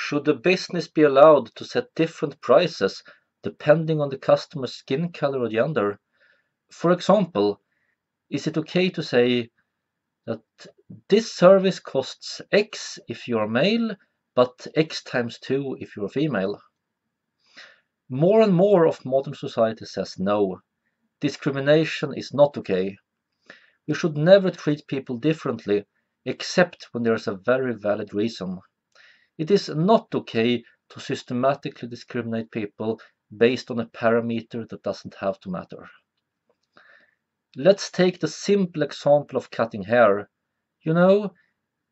Should a business be allowed to set different prices depending on the customer's skin color or gender? For example, is it okay to say that this service costs X if you're male, but X times 2 if you're female? More and more of modern society says no. Discrimination is not okay. We should never treat people differently except when there is a very valid reason. It is not okay to systematically discriminate people based on a parameter that doesn't have to matter. Let's take the simple example of cutting hair. You know,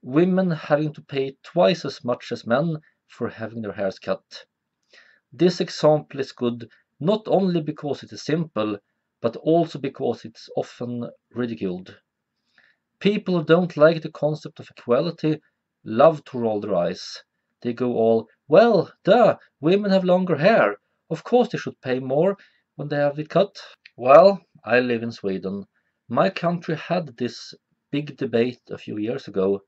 women having to pay twice as much as men for having their hairs cut. This example is good not only because it is simple, but also because it's often ridiculed. People who don't like the concept of equality love to roll their eyes. They go all, well, duh, women have longer hair. Of course they should pay more when they have it cut. Well, I live in Sweden. My country had this big debate a few years ago.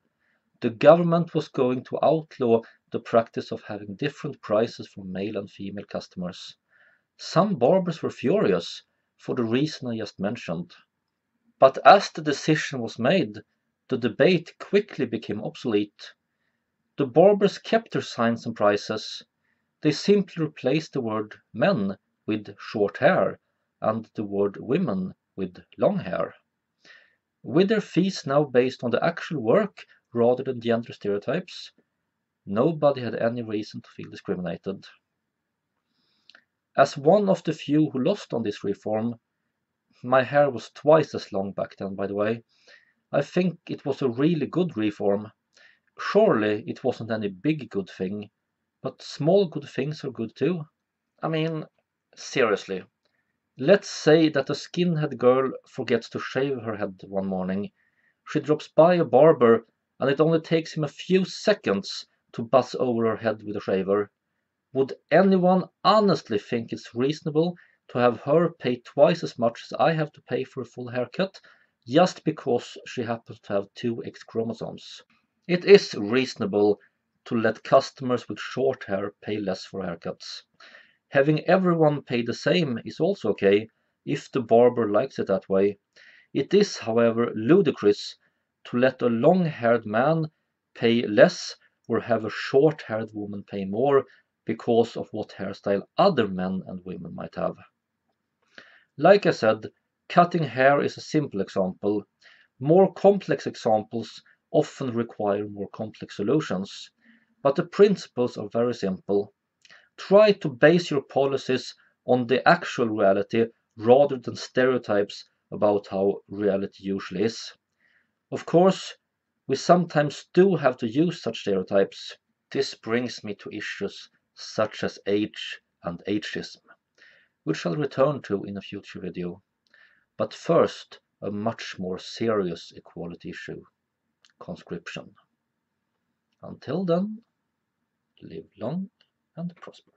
The government was going to outlaw the practice of having different prices for male and female customers. Some barbers were furious for the reason I just mentioned. But as the decision was made, the debate quickly became obsolete. The barbers kept their signs and prices. They simply replaced the word men with short hair and the word women with long hair. With their fees now based on the actual work rather than gender stereotypes, nobody had any reason to feel discriminated. As one of the few who lost on this reform, my hair was twice as long back then, by the way, I think it was a really good reform. Surely it wasn't any big good thing, but small good things are good too. I mean, seriously. Let's say that a skinhead girl forgets to shave her head one morning. She drops by a barber and it only takes him a few seconds to buzz over her head with a shaver. Would anyone honestly think it's reasonable to have her pay twice as much as I have to pay for a full haircut just because she happens to have two X chromosomes? It is reasonable to let customers with short hair pay less for haircuts. Having everyone pay the same is also okay if the barber likes it that way. It is, however, ludicrous to let a long-haired man pay less or have a short-haired woman pay more because of what hairstyle other men and women might have. Like I said, cutting hair is a simple example. More complex examples often require more complex solutions, but the principles are very simple. Try to base your policies on the actual reality rather than stereotypes about how reality usually is. Of course, we sometimes do have to use such stereotypes. This brings me to issues such as age and ageism, which I'll return to in a future video. But first, a much more serious equality issue: conscription. Until then, live long and prosper.